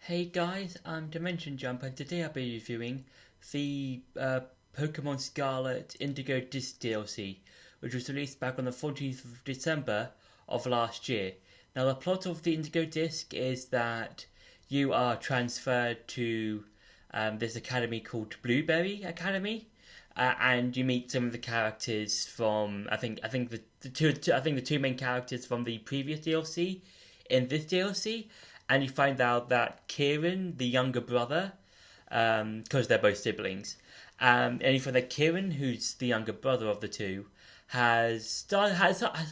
Hey guys, I'm Dimension Jump, and today I'll be reviewing the Pokémon Scarlet Indigo Disk DLC, which was released back on the 14th of December of last year. Now, the plot of the Indigo Disk is that you are transferred to this academy called Blueberry Academy, and you meet some of the characters from I think the two main characters from the previous DLC in this DLC. And you find out that Kieran, the younger brother, because they're both siblings, and you find that Kieran, who's the younger brother of the two, has sort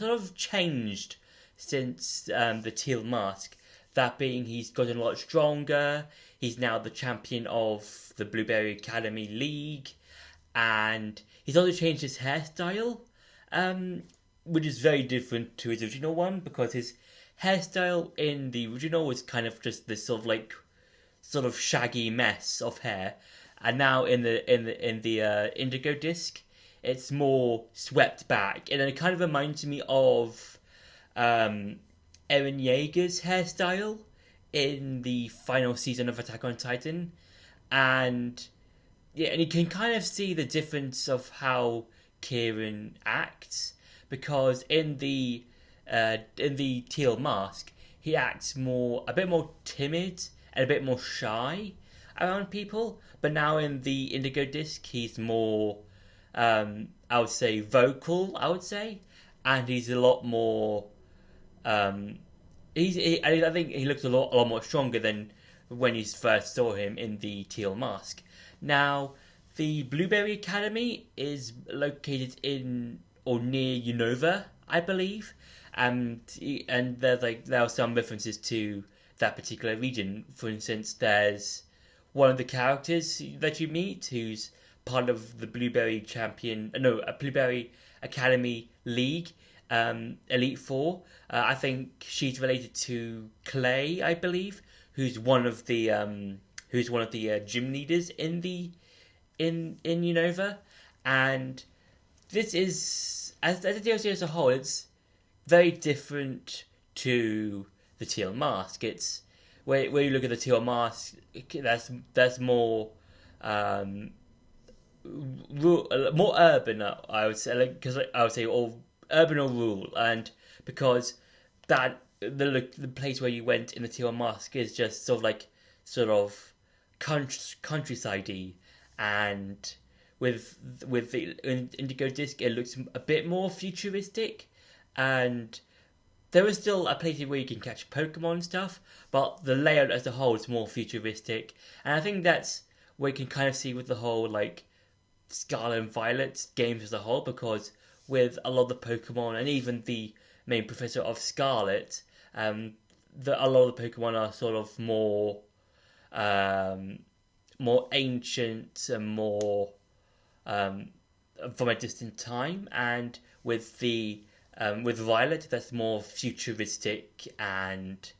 of changed since the Teal Mask. That being, he's gotten a lot stronger. He's now the champion of the Blueberry Academy League, and he's also changed his hairstyle, which is very different to his original one, because his hairstyle in the original was kind of just this sort of shaggy mess of hair, and now in the Indigo Disc, it's more swept back, and it kind of reminds me of Eren Yeager's hairstyle in the final season of Attack on Titan, and you can kind of see the difference of how Kieran acts, because in the Teal Mask, he acts a bit more timid and a bit more shy around people. But now in the Indigo Disc, he's more, I would say, vocal. And he's a lot more. I think he looks a lot more stronger than when you first saw him in the Teal Mask. Now, the Blueberry Academy is located in or near Unova, I believe. And there are some references to that particular region. For instance, there's one of the characters that you meet who's part of the Blueberry Academy League, Elite Four. I think she's related to Clay, I believe, who's one of the gym leaders in Unova. And this is, as a DLC as a whole, it's very different to the Teal Mask. It's where you look at the Teal Mask, that's more more urban, I would say, because I would say all urban or rural, and because that the place where you went in the Teal Mask is just sort of countryside-y, and with the Indigo Disc, it looks a bit more futuristic. And there is still a place where you can catch Pokemon and stuff, but the layout as a whole is more futuristic. And I think that's where you can kind of see with the whole Scarlet and Violet games as a whole, because with a lot of the Pokemon and even the main professor of Scarlet, a lot of the Pokemon are sort of more ancient and more from a distant time, and with Violet, that's more futuristic, and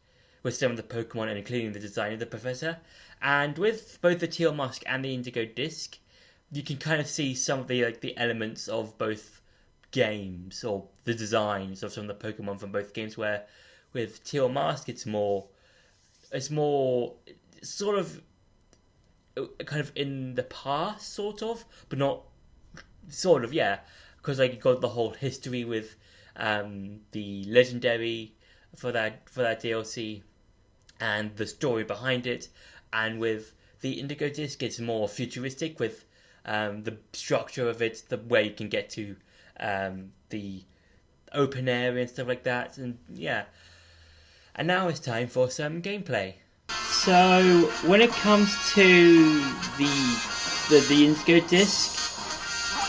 with some of the Pokemon, and including the design of the Professor. And with both the Teal Mask and the Indigo Disc, you can kind of see some of the elements of both games, or the designs of some of the Pokemon from both games. Where with Teal Mask, it's more sort of kind of in the past, sort of, but not sort of, yeah, because you got the whole history with the legendary for that DLC and the story behind it. And with the Indigo Disc, it's more futuristic with the structure of it, the way you can get to the open area and stuff like that. And yeah, and now it's time for some gameplay. So when it comes to the Indigo Disc,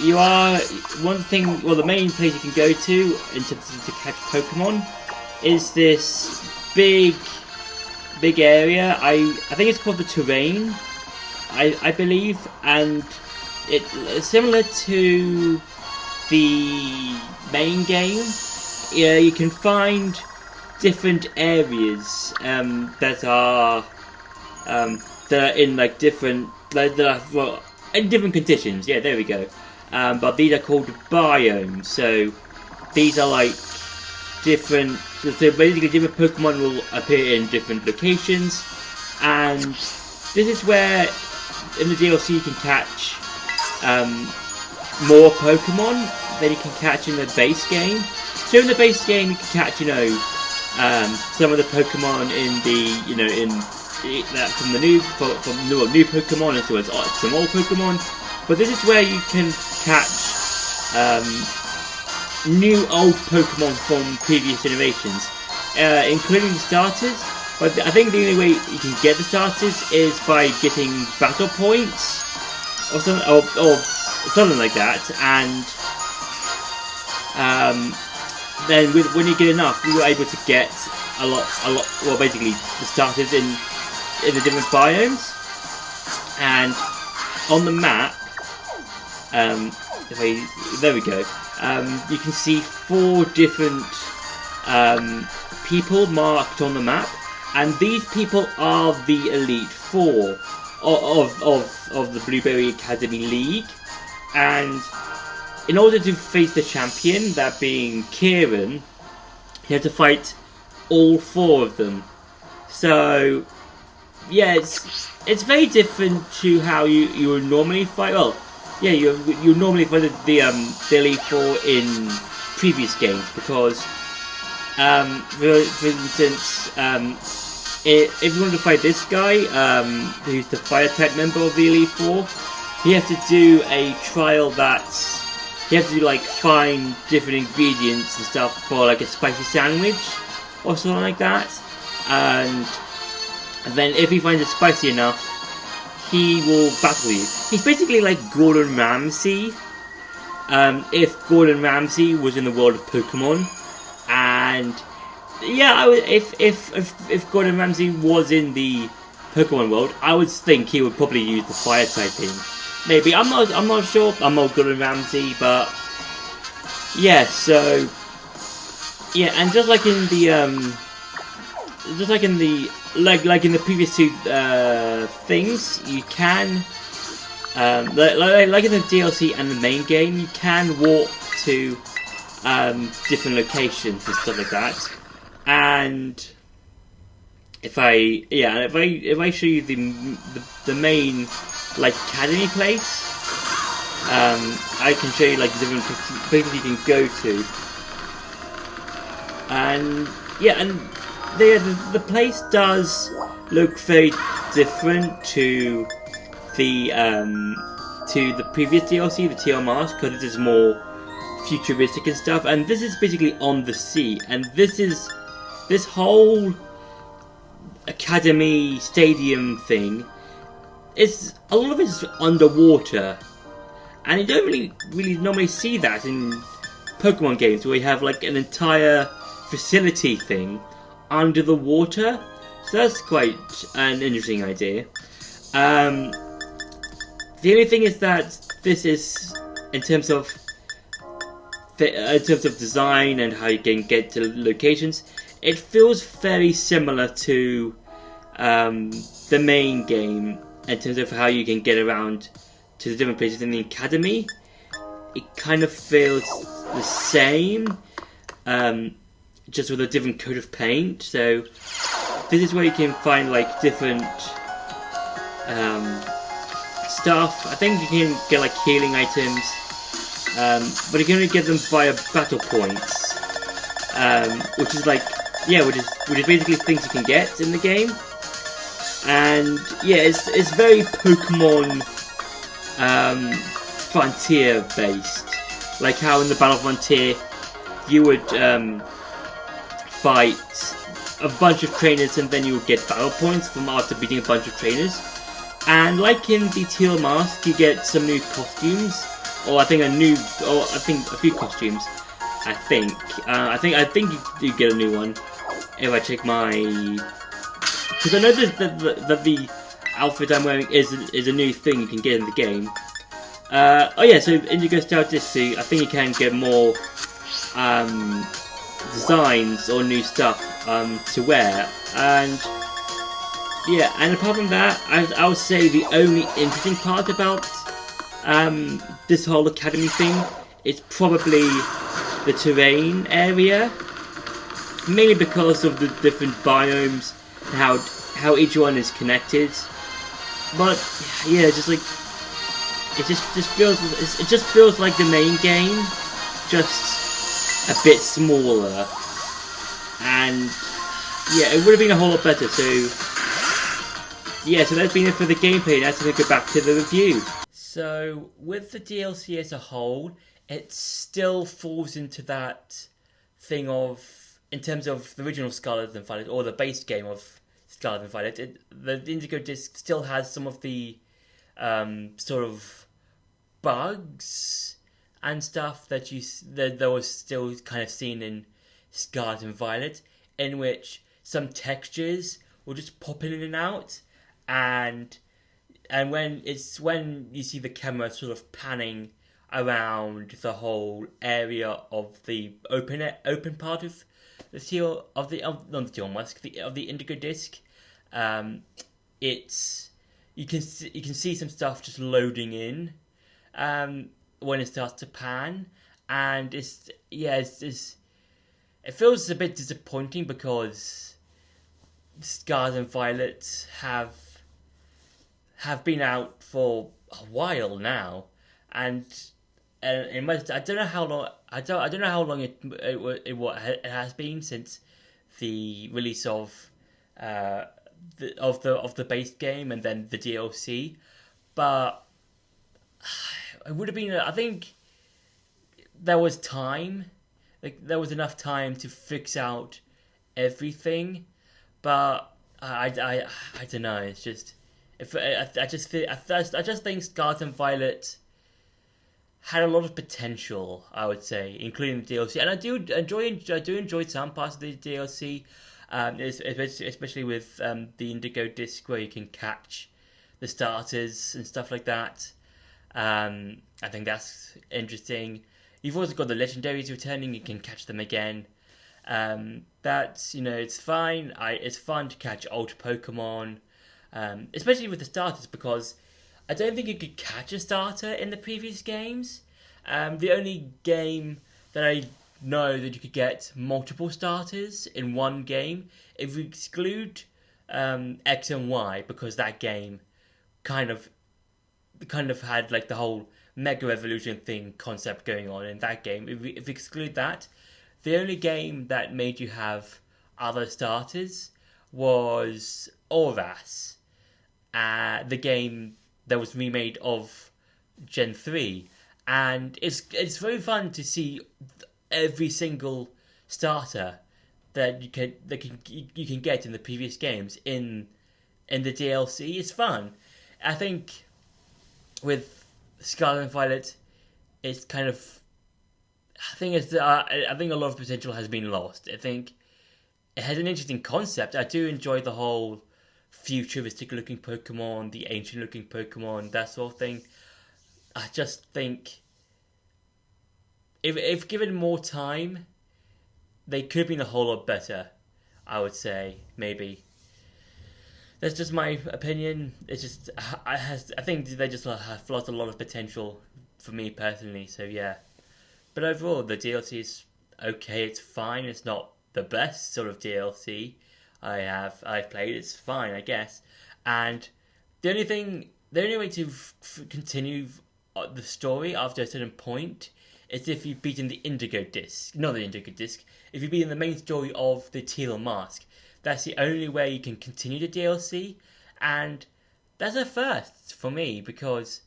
you are the main place you can go to to catch Pokemon is this big area. I think it's called the Terrain, I believe, and it's similar to the main game. Yeah, you can find different areas that are in different in different conditions. Yeah, there we go. But these are called biomes. So these are different. So basically, different Pokemon will appear in different locations, and this is where in the DLC you can catch more Pokemon than you can catch in the base game. So in the base game you can catch, you know, some of the Pokemon in the, you know, from new Pokemon as well as some old Pokemon. But this is where you can catch new old Pokemon from previous generations, including the starters. But I think the only way you can get the starters is by getting battle points or something like that. And then when you get enough, you are able to get a lot. Well, basically the starters in the different biomes. And on the map, there we go. You can see 4 different people marked on the map, and these people are the Elite Four of the Blueberry Academy League. And in order to face the champion, that being Kieran, you have to fight all 4 of them. So yeah, it's very different to how you would normally fight. Well, yeah, you normally fight the Elite Four in previous games, because for instance, if you want to fight this guy, who's the fire type member of the Elite Four, you have to do a trial that's, you have to like find different ingredients and stuff for like a spicy sandwich or something like that, and then if he finds it spicy enough, he will battle you. He's basically like Gordon Ramsay, if Gordon Ramsay was in the world of Pokemon. And yeah, if Gordon Ramsay was in the Pokemon world, I would think he would probably use the fire typing. Maybe, I'm not sure. I'm not Gordon Ramsay, but yeah. So yeah, and just like in the previous 2 things, you can like in the DLC and the main game, you can walk to different locations and stuff like that. And if I show you the main like academy place, I can show you like different places you can go to. And yeah, and the place does look very different to the previous DLC, the TL Mask, because it is more futuristic and stuff. And this is basically on the sea, and this whole academy stadium thing is, a lot of it is underwater, and you don't really normally see that in Pokemon games where you have like an entire facility thing under the water. So that's quite an interesting idea. The only thing is that this is, in terms of design and how you can get to locations, it feels very similar to the main game in terms of how you can get around to the different places in the academy. It kind of feels the same, just with a different coat of paint. So this is where you can find like different stuff. I think you can get like healing items, but you can only get them via battle points, which is like, yeah, which is basically things you can get in the game. And yeah, it's very Pokemon Frontier based, like how in the Battle Frontier you would fight a bunch of trainers and then you would get battle points from after beating a bunch of trainers. And like in the Teal Mask, you get some new costumes, or I think a few costumes. I think you get a new one if I check my, because I know that the outfit I'm wearing is a new thing you can get in the game. Oh yeah, so Indigo Disk, I think you can get more designs or new stuff to wear. And yeah, and apart from that, I would say the only interesting part about this whole academy thing is probably the terrain area, mainly because of the different biomes and how how each one is connected. But yeah, just like it just feels like the main game, just a bit smaller, and yeah, it would have been a whole lot better. So yeah, so that's been it for the gameplay. Now to go back to the review. So with the DLC as a whole, it still falls into that thing of, in terms of the original Scarlet and Violet, or the base game of Scarlet and Violet, the Indigo Disk still has some of the sort of bugs and stuff that was still kind of seen in Scarlet and Violet, in which some textures will just pop in and out, and when you see the camera sort of panning around the whole area of the open part of the teal of the not the teal mask of the Indigo Disk, it's you can see some stuff just loading in when it starts to pan, and it feels a bit disappointing because Scarlet and Violet have been out for a while now, and I don't know how long it has been since the release of the base game and then the DLC, but it would have been. I think there was time, there was enough time to fix out everything, but I don't know. It's just I just think Scarlet and Violet had a lot of potential, I would say, including the DLC, and I do enjoy some parts of the DLC, especially with the Indigo Disk, where you can catch the starters and stuff like that. I think that's interesting. You've also got the legendaries returning; you can catch them again. That's it's fine. It's fun to catch old Pokemon, especially with the starters, because I don't think you could catch a starter in the previous games. The only game that I know that you could get multiple starters in one game, if we exclude X and Y, because that game kind of had like the whole Mega Evolution thing concept going on in that game. If we exclude that, the only game that made you have other starters was Oras, the game that was remade of Gen 3, and it's very fun to see every single starter that you can get in the previous games in the DLC. It's fun. I think with Scarlet and Violet, it's kind of I think a lot of potential has been lost. I think it has an interesting concept. I do enjoy the whole futuristic looking Pokemon, the ancient looking Pokemon, that sort of thing. I just think if given more time, they could have been a whole lot better, I would say, maybe. That's just my opinion. It's just I think they just have lost a lot of potential for me personally, so yeah. But overall, the DLC is okay, it's fine, it's not the best sort of DLC I've played. It's fine, I guess. And the only way to continue the story after a certain point is if you've beaten the Indigo Disk. Not the Indigo Disk. If you've beaten the main story of the Teal Mask. That's the only way you can continue the DLC. And that's a first for me, because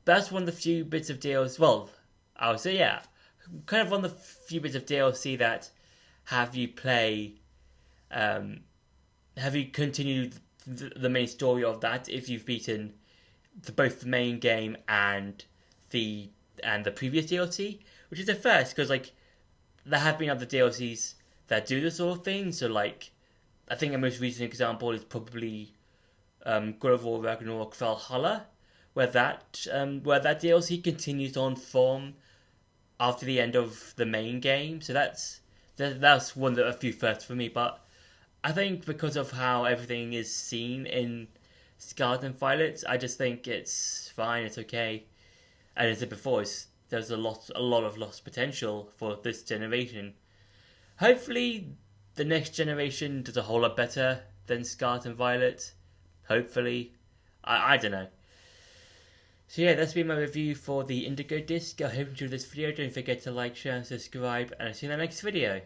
that's one of the few bits of DLC. Well, I would say, yeah, kind of one of the few bits of DLC that have you continued the main story of that if you've beaten both the main game and the previous DLC, which is a first, because like there have been other DLCs that do this sort of thing. So like, I think a most recent example is probably God of War Ragnarok Valhalla, where that DLC continues on from after the end of the main game. So that's one of a few firsts for me. But I think because of how everything is seen in Scarlet and Violet, I just think it's fine, it's okay. And as I said before, there's a lot of lost potential for this generation. Hopefully, the next generation does a whole lot better than Scarlet and Violet. Hopefully. I don't know. So yeah, that's been my review for the Indigo Disk. I hope you enjoyed this video. Don't forget to like, share and subscribe, and I'll see you in the next video.